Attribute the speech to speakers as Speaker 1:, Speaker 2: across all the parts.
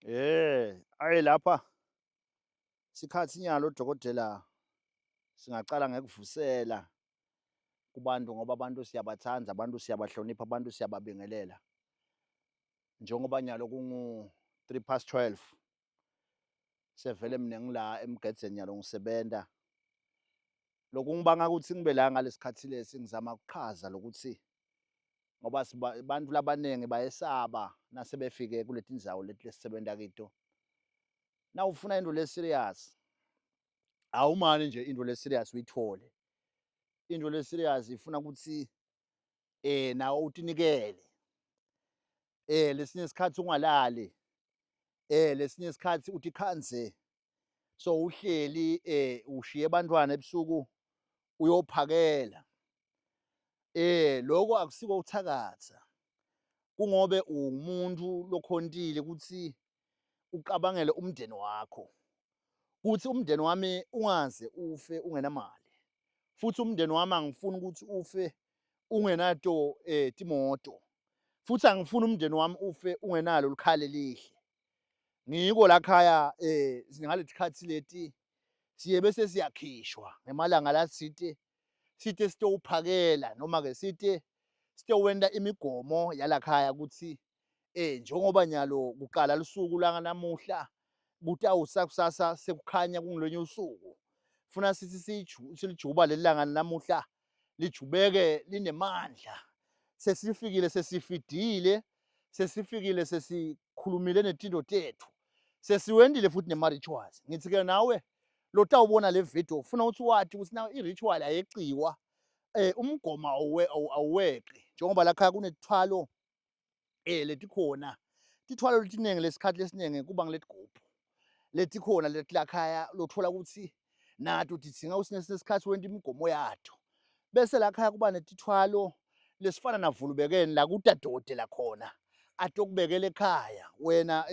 Speaker 1: Ayi lapha sikhathi nyalo dokotela singacala ngekuvusela kubantu ngoba abantu siyabathanda, abantu siyabahlonipha, abantu siyababingelela. Njengoba nyalo kungu-12:03 sevele mina ngila eMgedzeni nyalo ngisebenza. Lokhu ngibanga ukuthi ngibe la ngalesi sikhathi lesi ngizama ukuqhaza lokuthi ngoba abantu labaningi bayesaba nase befike kuleti ndzawo leti lesisebenza kito. Nawufuna into le-serious awumane nje into le-serious uyithole. Into le-serious ifuna ukuthi nawe utinikele. Lesinye isikhathi ungalali. Lesinye isikhathi utikhandze. So uhleli ushiye abantwana ebusuku uyophakela. Lokho akusiko uthakatha. Kungobe umuntu lokhontile ukuthi uqabangele umndeni wakho. Kuthi umndeni wami ungaze ufe ungenamali. Futhi umndeni wami angifuni ukuthi ufe ungenato timoto. Futhi angifuni umndeni wami ufe ungenalo likhali elihle. Ngiko la khaya ngaleti khathi leti siye bese siyakhishwa ngemalanga la sithe sitowuphakela noma ke sithe sitowenta imigomo yala khaya ukuthi njengoba nyalo kuqala lusuku lanamuhla kutawusa kusasa sekukhanya kungolunye usuku. Funa sithi silijuba leli langa namuhla lijubeke linemandla. Sesifikile sesifidile, sesifikile sesikhulumile netinto tethu. Sesiwendile futhi nema-rituals. Ngithi-ke nawe lotawubona le video ufuna ukuthi wathi ukuthi nawe i-ritual ayeciwa. Umgomo awuweqi njengoba lakhaya kunezithwalo letikhona. Tithwalo letiningi lesikhathi lesiningi kuba ngileti group. Letikhona leti lakhaya lothola ukuthi nato tidzinga ukuthi nesikhathi wenta imigomo yato. Bese lakhaya kuba netithwalo lesifana navulubekeni la kutadokotela khona atokubekela ekhaya. Wena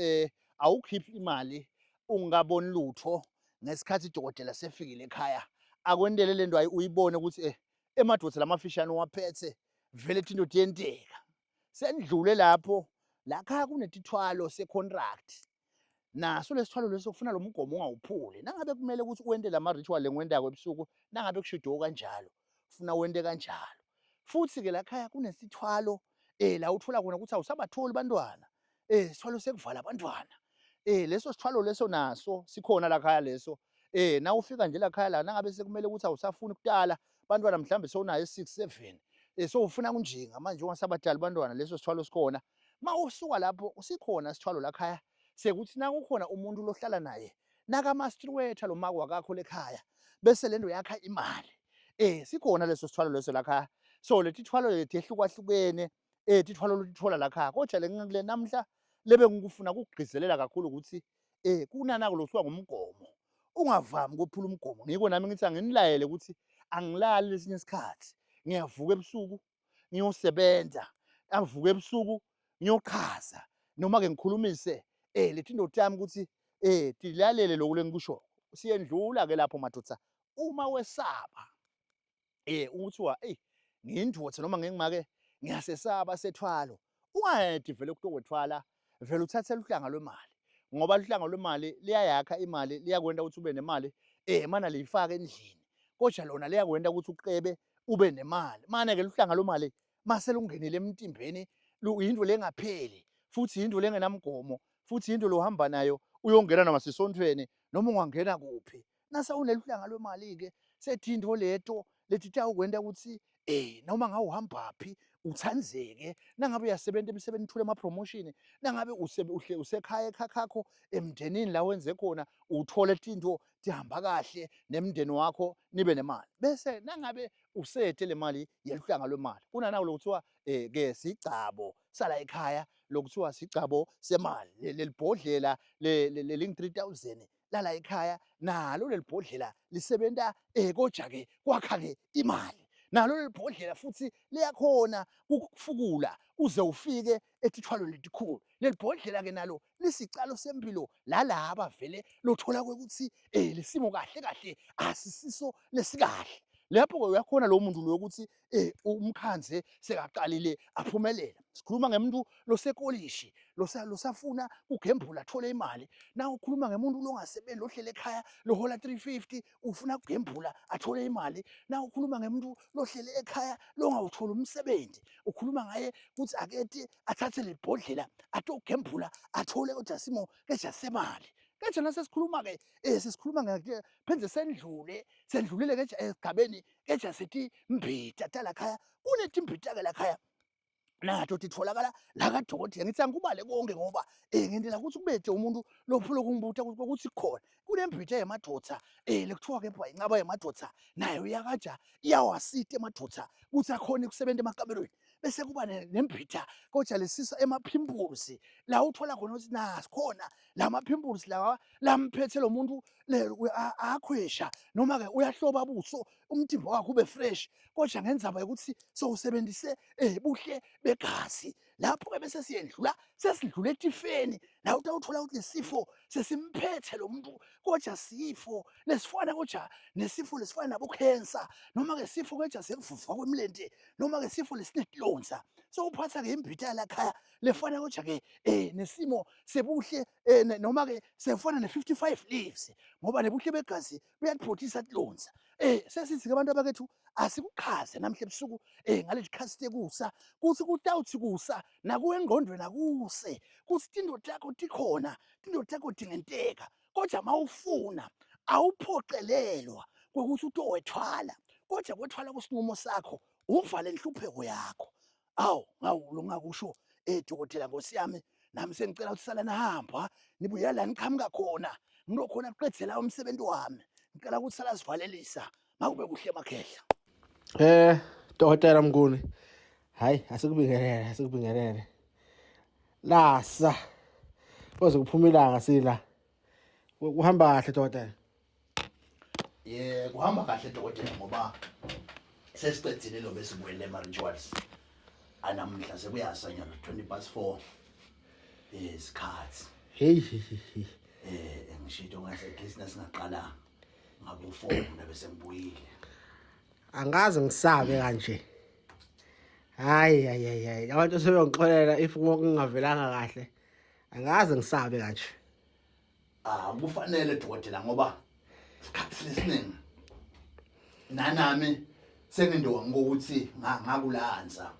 Speaker 1: awukhiphi imali ungaboni lutho ngesikhathi idokotela sefikile ekhaya. Akwentele lento uyibone ukuthi emadoda lamafishane uwaphethe vele tinto tiyenteka. Sendlule lapho lakhaya kunetithwalo se-contract. Naso lesithwalo leso kufuna lo mgomo ungawuphuli. Nangabe kumele ukuthi wente lama-ritual engiwendako ebusuku, nangabe kushiwo kanjalo, funa wente kanjalo. Futhi-ke lakhaya kunesithwalo la uthola khona ukuthi awusabatholi bantwana. Isithwalo sekuvala abantwana. Leso sithwalo leso naso sikhona lakhaya leso. Nawufika nje lakhaya la nangabe sekumele ukuthi awusafuni ukutala bantwana mhlambe sewunayo 6-7 sowufuna kunjinga manje ungasabadali bantwana leso sithwalo sikhona. Mawusuka lapho sikhona isithwalo lakhaya sekuthi nakukhona umuntu lohlala naye nakamastrwetha lo mako wakakho lekhaya bese lento yakha imali. Sikhona leso sithwalo leso lakhaya. So letithwalo leti ehlukahlukene tithwalo lotithola lakhaya. Kodwa le namhla lebe ngikufuna ukugqizelela kakhulu ukuthi kunanako lokuthiwa ngumgomo. Ungavami ukuphula umgomo. Ngiko nami ngithi anginilayele ukuthi angilali lesinye isikhathi. Ngiyavuka ebusuku ngiyosebenza, avuka ebusuku ngiyoqhaza noma ke ngikhulumise lethi indoda yami ukuthi tilalele lokhu lengikusho. Siyendlula ke lapho madoda uma wesaba ukuthiwa ngiyindoda noma ngingimake ngiyasesaba sethwalo. Ungayedi vele kutokwethwala vele uthathele uhlanga lwemali ngoba uhlanga lwemali liyayakha imali liyakwenta ukuthi ube nemali mana liyifaka endlini. Kodwa lona liyakwenta ukuthi uqebe ube nemali. Mane-ke uhlanga lwemali mase lungenile emtimbeni into lengapheli futhi into lengenamgomo futhi into lohamba nayo uyongena noma sesontweni noma ungangena kuphi. Nase unelihlanga lwemali-ke sethi into leto letitawukwenta ukuthi noma ngawuhambaphi utsandzeke. Nangabe uyasebenta emsebenzini uthole ama-promotion, nangabe usekhaya ekhakhakho emndenini la wenze khona uthole tinto tihamba kahle nemndeni wakho nibe nemali. Bese nangabe usethe le mali yeluhlanga lwemali kunanawo lokuthiwa ke sigcabo sala ekhaya lokuthiwa sigcabo semali. Leli bhodlela lelingu-3,000 lala ekhaya nalo leli bhodlela lisebenta koja-ke kwakha-ke imali. Nalo leli bhodlela futhi liyakhona ukukufukula uze ufike etithwalo letikhulu. Leli bhodlela-ke nalo lisicalo sempilo lalaba vele lothola ukuthi lesimo kahle kahle asisiso lesikahle. lapho uyakhona lo muntu lo ukuthi umkhandle sekaqalile aphumelela. Sikhuluma ngemuntu losekolishi losafuna ugembula athole imali. Nawe ukhuluma ngemuntu longasebenzi lohlele ekhaya lohola 350 ufuna ukugembula athole imali. Nawe ukhuluma ngemuntu lohlele ekhaya longawuthola umsebenzi. Ukhuluma ngaye ukuthi akethi athathe le bhodlela atogembula athole kodwa simo kejasemali. Keje nasesikhuluma ke sesikhuluma ngeke phenze sendlulile ke esigabeni keje sithi mbita tala khaya kunetimbita ke la khaya nato titholakala la kadokotela ngithi angikubale konke ngoba ngindlela ukuthi kubethe umuntu lophula ukungibuta ukuthi khona kunembita yemadotha lekuthiwa ke phela incaba yemadotha nayo uyakaja iyawasita emadotha ukuthi akhona ukusebenza emakamerweni bese kuba nembita kodwa lesisa emapimples la uthola khona ukuthi nasikhona lamapimples lawa lamphethe lo muntu akhwesha noma ke uyahloba buso umtimba wakhe ube fresh kodwa ngenzaba ukuthi sowusebenzise buhle begazi lapho ke bese sesidlula etifeni la utawuthola ukuthi lesifo sesimphethe lo muntu kodwa sifo lesifana kodwa nesifo lesifana nabo cancer noma ke sifo kodwa sekuvuvuka kwemlente noma ke sifo lesinehlonza so uphatha ke imbita la khaya lefana kodwa ke nesimo sebuhle noma ke sefana ne55 leaves ngoba nebuhle begazi buyaliphotisa ihlonza sesithi ke abantu abakethu asikuchaze namhle ebusuku ngale sikhathi tekusa kuthi kutawuthi kusa nakuwe engqondweni akuse kuthi tindoda yakho tikhona tindoda yakho dingenteka kodwa mawufuna awuphoqelelwa ukuthi utowethwala kodwa kwethwala kusinqumo sakho uvale inhlupheko yakho ngawu ngakusho dokotela ngosiyami nami sengicela ukuthi sala nahamba nibuya la niqhamuka khona ngilokhona qedzela umsebenzi wami ngicela ukuthi sala sivalelisa makube kuhle emakhehla
Speaker 2: Dokotela Mnguni. Hayi, asikubingelele. Lasa. Koze kuphuma ilanga sila. Kuhamba kahle dokotela.
Speaker 1: Kuhamba kahle dokotela ngoba sesicedzile lo besibuyele eMarituals. Anamhla sekuyasanyana 4:20. Isikhathi.
Speaker 2: Hey.
Speaker 1: Ngishito ngase business ngaqala ngabo4 bese ngibuyile.
Speaker 2: Angazi ngisabe kanje. Hayi. Abantu sebengixolela if kungavelanga kahle. Angazi ngisabe kanje.
Speaker 1: Kufanele dokotela ngoba isikhathi lesiningi nanami sengindoka ngokuthi ngakulanza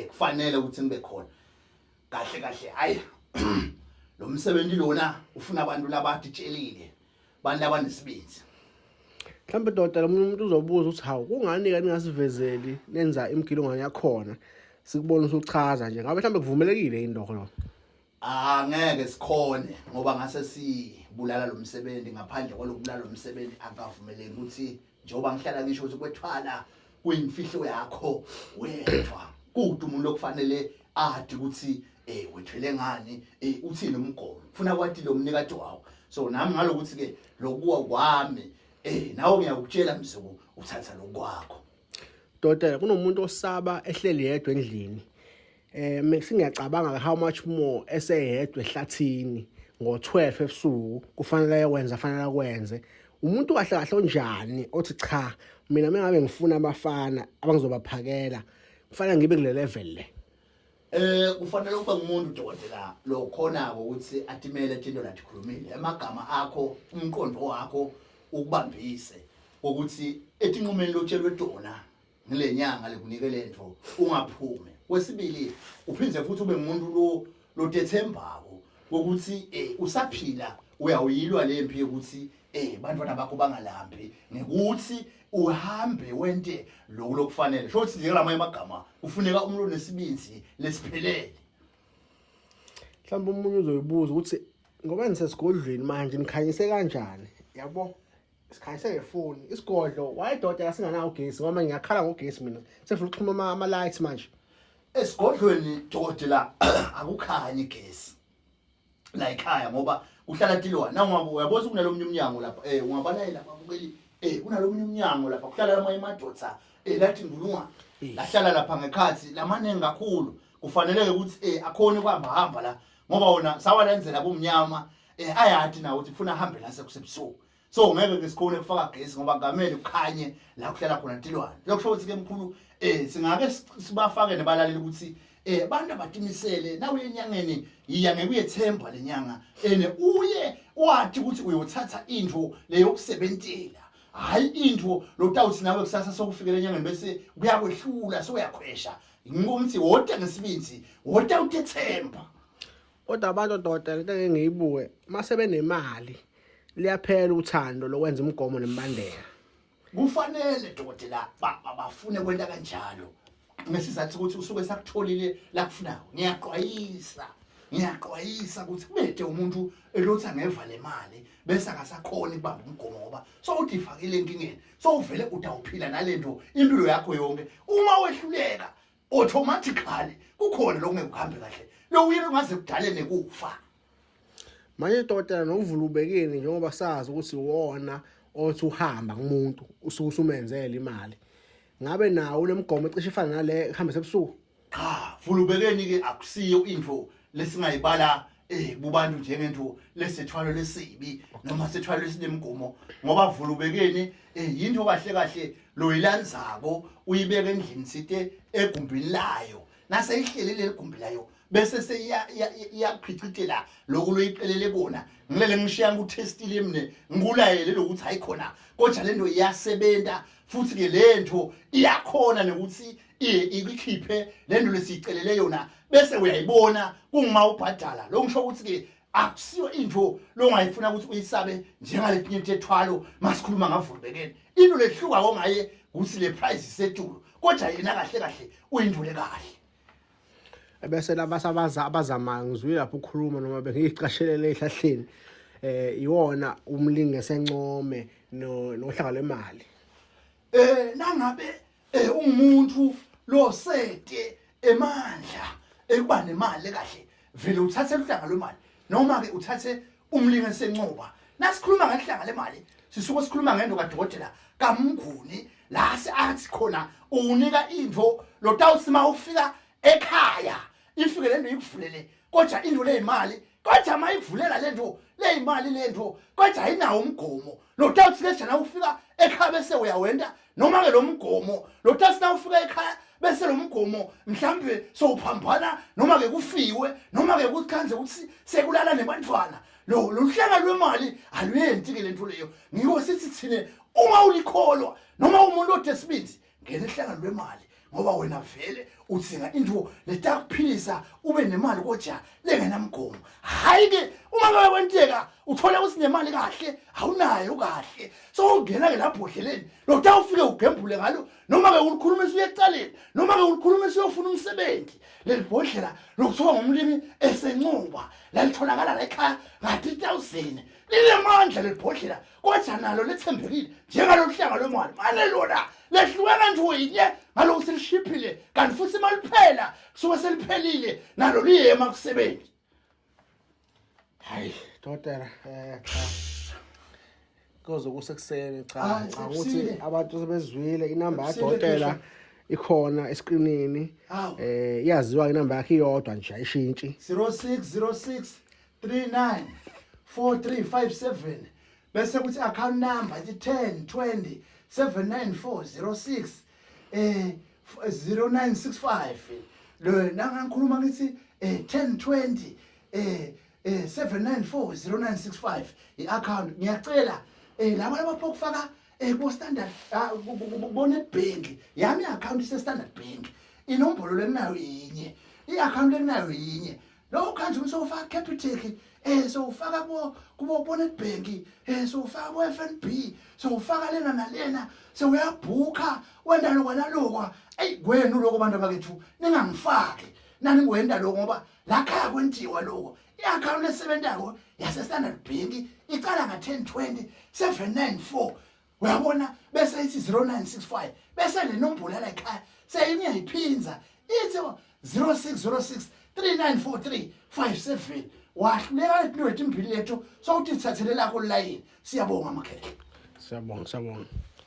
Speaker 1: kufanele ukuthi ngibe khona kahle hayi lo msebenzi lona ufuna abantu labatitshelile abantu abanesibindi.
Speaker 2: Mhlawumbe dokotela umuntu uzobuza ukuthi hawu kungani ke ningasivezeli nenza imigilongwane yakhona sikubona usuchaza nje ngabe mhlawumbe kuvumelekile indoko lo.
Speaker 1: Ngeke sikhone ngoba ngase sibulala lo msebenzi ngaphandle kwalokubulala lo msebenzi akavumeleki ukuthi njengoba ngihlala ngisho ukuthi kwethwala kuyimfihlo yakho wedwa kude umuntu okufanele adi ukuthi wethwele ngani uthini umgomo ufuna kwathi lo mnikade wawo so nami ngalokuthi ke lokuwa kwami nawe ngiyakutshela mzuku uthatha lokwakho.
Speaker 2: Dokotela kunomuntu osaba ehleli yedwa endlini. Singiyacabanga how much more eseyedwa ehlathini ngo12 ebusuku kufanele akwenze umuntu kahle onjani othi cha mina mengabe ngifuna abafana abangizobaphakela kufanele ngibe kule level le.
Speaker 1: Kufanele ube ngumuntu dokotela lo khona ukuthi atimele into lathi khulumile emagama akho umqondo wakho ukubambise ukuthi etinqumeni lotshelwe tona ngilenyanga lekunikele into ungaphumi. Kwesibili uphindze futhi ube ngumuntu lo tethembako ukuthi usaphila uyawuyilwa lempi ukuthi bantwana bakho bangalambi ngekuthi uhambe wente lokufanele shothi nje ngamanye amagama ufuneka umuntu onesibindi lesiphelele.
Speaker 2: Mhlawumbe umuntu uzoyibuza ukuthi ngoba nisesigodlweni manje nikhanyise kanjani yabo sikhanyise ngefoni isigodlo wayedodela singanawo ugesi ngoba ngiyakhala ngogesi mina sefuna ukuxhuma ama lights manje
Speaker 1: esigodlweni dokotela akukhanyi igesi la ekhaya ngoba uhlala tilwa nangabe uyaboza kunalomunye umnyango lapha ungabala lapha kubeli kunalomunye umnyango lapha kuhlala amanye amadodza lathi ngulunga lahlala lapha ngekhathi lamanengi kakhulu kufanele ukuthi akhona ukuhamba la ngoba wona sawalenzela bomnyama ayathi nawe ukuthi ufuna ahambe la sekusebusuku so ngeke ke sikhone ukufaka gesi ngoba ngamele ukhanye la kuhlala khona Ntilwane lokusho ukuthi ke mkhulu singake sibafake nebalaleli ukuthi abantu abatimisele nawe enyangeni iya ngeke uyethemba lenyanga uye wathi ukuthi uyothatha into leyokusebentela hayi into lotawuthi nawe kusasa sokufikela enyangeni bese kuyakwehlula soyakhwesha ngikuthi wonke ngesibinzi wonke uthethemba
Speaker 2: kodwa abantu Dr. into engiyibuke mase benemali liyaphela uthando lokwenza imigomo nemibandela
Speaker 1: kufanele dokotela bafune kwenta kanjalo ngesizathu ukuthi usuke sakutholile la kufunayo ngiyaqwayisa ukuthi kubede umuntu elothi angeva le mali bese akasakhona ukubamba umgomo ngoba so uthi ifakile enkingeni so uvele utawuphila nalento impilo yakho yonke uma wehluleka automatically kukhona lokungekuhambe kahle lo uyile ungaze kudale nekufa
Speaker 2: manje Dr. novulubekeni njengoba sazi ukuthi wona othi uhamba kumuntu usumenzele imali ngabe nawo lemgomo ecishe ifana nale ehamba sebusuku
Speaker 1: cha vulubekeni ke akusiyo info lesingayibala kubantu njengento lesethwalo lesibi noma sethwalo lesinemgomo ngoba vulubekeni into kahle lo yilandzako uyibeka endlini sithe egumbini layo nase ihlelele legumbi layo bese seyaphicitela lokho loyiqelele bona ngilele ngishiya ngutestile mine ngulayele lokuthi hayikhona kodwa lento iyasebenta futhi ke lento iyakhona nokuthi ikukhiphe lento lesicelele yona bese uyayibona kungima ubhadala lo ngisho ukuthi ke akusiyo into longayifuna ukuthi uyisabe njengaletinye intethwalo masikhuluma ngavulubekeni into lehluka kongaye ukuthi le price isetulu kodwa yena kahle uyindule kahle
Speaker 2: bese labasabaza abazama ngizwile lapho ukukhuluma noma bengicashelele ehlahleni iwona umlingi esencome nohlanga lemali
Speaker 1: nangabe umuntu lo sete emandla ekuba nemali kahle vele uthathe uhlanga lwemali noma ke uthathe umlingi esencoba nasikhuluma ngehlanga lemali sisuke sikhuluma ngento kaDokotela kaMnguni la athi khona unika info lotawusima ufika ekhaya ifike lento ikuvulele kodwa into lezimali kodwa mayivulela lento lezimali lento kodwa ayinawo umgomo lotawuthi ke jana ufika ekhaya bese uyawenda noma ke lo mgomo lotawuthi na ufika ekhaya bese lo mgomo mhlambe sowuphambana noma ke kufiwe noma ke kukhanze ukuthi sekulala nebantwana lo hlanga lwemali aluyenti ke lento leyo ngiko sithi thine uma ulikholwa noma umuntu odesibindi ngene ihlanga lwemali ngoba wena vele utsinga into letakuphilisa ube nemali kodwa lengenamgomo hayi ke uma ngabe wenteka uthola usinemali kahle awunayo kahle so ungena ke lapho hleleni lotawufike ugembule ngalo noma ke ulikhulumisa uyecaleni noma ke ulikhulumisa uyofuna umsebenzi lelibhodlela lokuthiwa ngumlimi esencuba lalitholakala la ekhaya nga-3000 linemandla lelibhodlela kodwa nalo lethembekile njengalohlanga lwemali manje lona lehluke kanjani yinye ngaloku selishiphile kanti futhi maliphela kusuke seliphelile nalo liyema kusebenzi
Speaker 2: hayi Dr. cha koze kusekuseni cha ukuthi abantu sebezwile inamba kaDokotela ikhona escreenini yaziwa inamba yakhe iyodwa nje ayishintshi
Speaker 1: 0606 39 4357 bese kuthi account number ithi 1020 79406 0965 lo nangikhuluma ngithi 1020 7940965 iaccount ngiyacela laba abapokufaka ku standard kubone bank yami iaccount ise standard bank inombolo lenayo yinye iaccount lenayo yinye lo kanje usofaka Capitec so ufaka kubo Bonnet Bank so ufaka bo FNB so ufaka lena nalena so uyabhuka wenda lokho nalokho kwenu lokho bantu bakethu ningangifaki nani ngwenda lokho ngoba la khaya kwentiwa lokho iaccount lesebentako yase Standard Bank icala nga1020 794 uyabona bese ithi 0965 bese le nombolo la ekhaya seyingiyiphinza ithi 0606 394357 wahluleka lethu impilo lethu so uthi thathele lakho line siyabonga makhele
Speaker 2: siyabonga